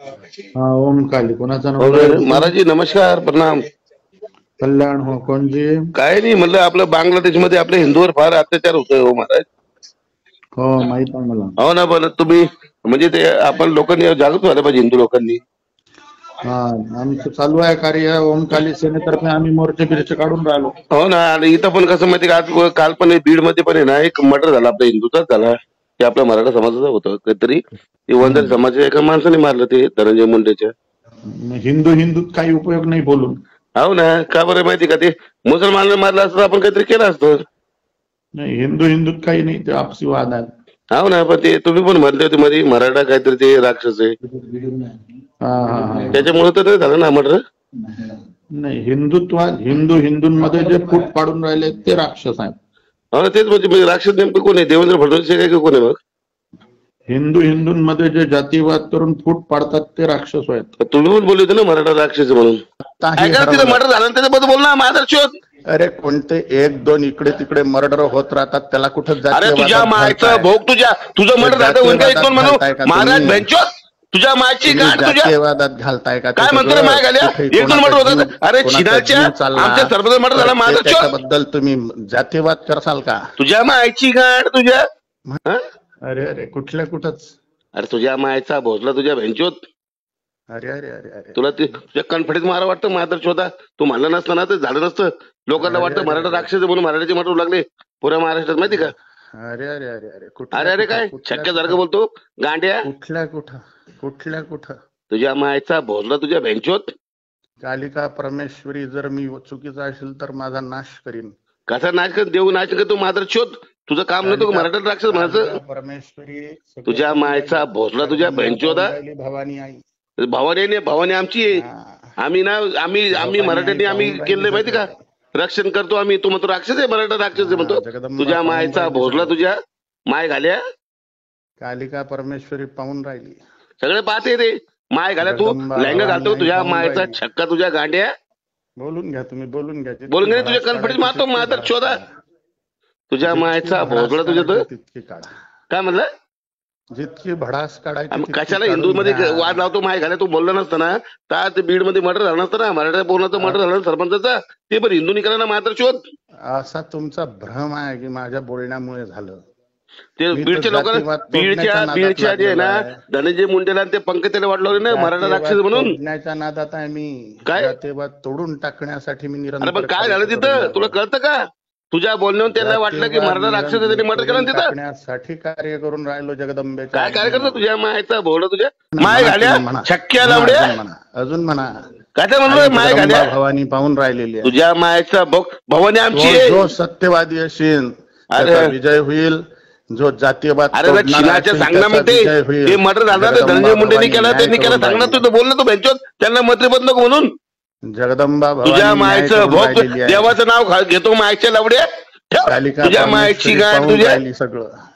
हाँ ओम काली कोणाचा हो नंबर आहे? महाराज जी नमस्कार प्रणाम. कल्याण हो कोणजी? काय नाही म्हणलं आपलं बांगलादेशमध्ये आपल्या हिंदूवर फार अत्याचार होतोय हो महाराज. हो माहित आहे मला. हो ना पण तुम्ही म्हणजे ते आपण लोकांनी जागृत व्हायला पाहिजे हिंदू लोकांनी. हा आमचं चालू आहे कार्य ओम काली सेनेतर्फे आम्ही मोर्चे बिर्चे काढून राहिलो. हो ना आणि इथं पण कसं माहिती का आज काल पण बीड मध्ये पण आहे ना एक मर्डर झाला आपल्या हिंदूचाच झाला ते आपल्या मराठा समाजाचं होतं काहीतरी ते वंजारी समाजाच्या एका माणसाने मारलं ते धनंजय मुंडेच्या. हिंदू हिंदूत काही उपयोग नाही बोलून. हो ना का बरं माहिती का ते मुसलमानाने मारलं असतं आपण काहीतरी केलं असतं. नाही हिंदू हिंदूत काही नाही ते आपसी वाद आहेत. हो ना पण ते तुम्ही पण म्हणले होते मध्ये मराठा काहीतरी ते राक्षस आहे हा हा हा त्याच्यामुळे तर नाही झालं ना मर्डर. नाही हिंदुत्वात हिंदू हिंदूंमध्ये जे फूट पाडून राहिले ते राक्षस आहेत. हो ना तेच म्हणजे राक्षस नेमकं कोण आहे देवेंद्र फडणवीस आहे का कोण आहे मग? हिंदू हिंदूंमध्ये जे जातीवाद करून फूट पाडतात ते राक्षस आहेत. तुम्ही पण बोलले होते ना मराठा राक्षस आहे म्हणून. तिथं मर्डर झालं त्याच्याबद्दल बोल ना माझा शोध. अरे कोणते एक दोन इकडे तिकडे मर्डर होत राहतात त्याला कुठं अरे तुझ्या मायचं भोग तुझं मर्डर झालं एक दोन म्हणून महाराज बेंचोत तुझ्या मायची गाठ तुझ्या जातीयवादात घालताय का? काय म्हणतो रे माय घाल्या एक दोन मर्डर होतात. अरे चिनाच्या आमच्या सरपंच मर्डर झाला माझा शोध. त्याच्याबद्दल तुम्ही जातीवाद करसाल का? तुझ्या मायची गाठ तुझ्या. अरे अरे कुठल्या कुठंच. अरे तुझ्या मायचा भोसला तुझ्या बेंचोत. अरे अरे अरे अरे तुला ते तुझ्या कणफडीत मारा वाटतं माधर शोधा तू म्हणलं नसतं ना तर झालं नसतं. लोकांना वाटतं मराठा राक्षस म्हणून मराठ्याचे मर्डर लागले पुऱ्या महाराष्ट्रात माहिती का? अरे अरे अरे अरे अरे अरे काय शक्यसारखं बोलतो गांड्या. कुठल्या कुठं तुझ्या मायचा भोसला तुझ्या बेंचोत. कालिका परमेश्वरी जर मी चुकीचा असेल तर माझा नाश करीन. कसा नाच कर देऊ नाच कर तू माधर शोध तुझं काम नव्हतं मराठा राक्षस म्हणायचं. परमेश्वरी तुझ्या मायचा भोसला तुझ्या बेंचोदा. भवानी आई भवानी आमची आहे. आम्ही ना आम्ही मराठ्यांनी आम्ही केलंय माहिती का रक्षण करतो आम्ही. तू म्हणतो राक्षस आहे मराठा राक्षस आहे म्हणतो. तुझ्या मायचा भोसला तुझ्या माय घाल्या. कालिका परमेश्वरी पाहून राहिली सगळे पाहते ते माय घाल्या तू लहंगा घालतो तुझ्या मायचा छक्का तुझ्या गांड्या. बोलून घ्या तुम्ही बोलून घ्या तुझ्या कन्फिडन्स मारतो माधर शोधा तुझ्या मायचा भोसला तुझ्या तर तितकी काढा. काय म्हणलं जितकी भडास काढायची कशाला हिंदू मध्ये वाद लावतो माय घाल्या तू बोलला नसतं ना तर ते बीड मध्ये मर्डर झालं नसतं ना मराठा बोलण्याचं मर्डर झालं सरपंचाचा ते पण हिंदू निघाला ना मात्र शोध. असा तुमचा भ्रम आहे की माझ्या बोलण्यामुळे झालं. ते बीडच्या लोकांना बीडच्या जे आहे ना धनंजय मुंडेला ते पंकजाला वाटलं ना मराठा राक्षस म्हणून. नादात आहे मी काय जातीवाद तोडून टाकण्यासाठी मी अरे पण काय झालं तिथं तुला कळतं का? तुझ्या बोलण्यावर त्यांना वाटलं की मराठा राक्षस त्यांनी मर्डर केलं तिथं. टाकण्यासाठी कार्य करून राहिलो जगदंबे. काय काय करतो तुझ्या मायचा भोवलं तुझ्या माय घाल्या छक्क्या लावड्या अजून म्हणा काय म्हणलं माय घाल्या भवानी पाहून राहिलेली आहे. तुझ्या मायचा भवानी आमची जो सत्यवादी असेल त्याचा विजय होईल. जो जातीयवाद अरे चिनाच्या सांगणार मग ते मर्डर झालं ते धनंजय मुंडेंनी केलं त्यांनी केलं सांगणार तू बोल ना तू बेंचोत त्यांना मंत्रीपद नको म्हणून. जगदंबा तुझ्या मायचं भोग देवाचं नाव घेतो मायच्या लावड्या तुझ्या मायची गाठ तुझ्या सगळं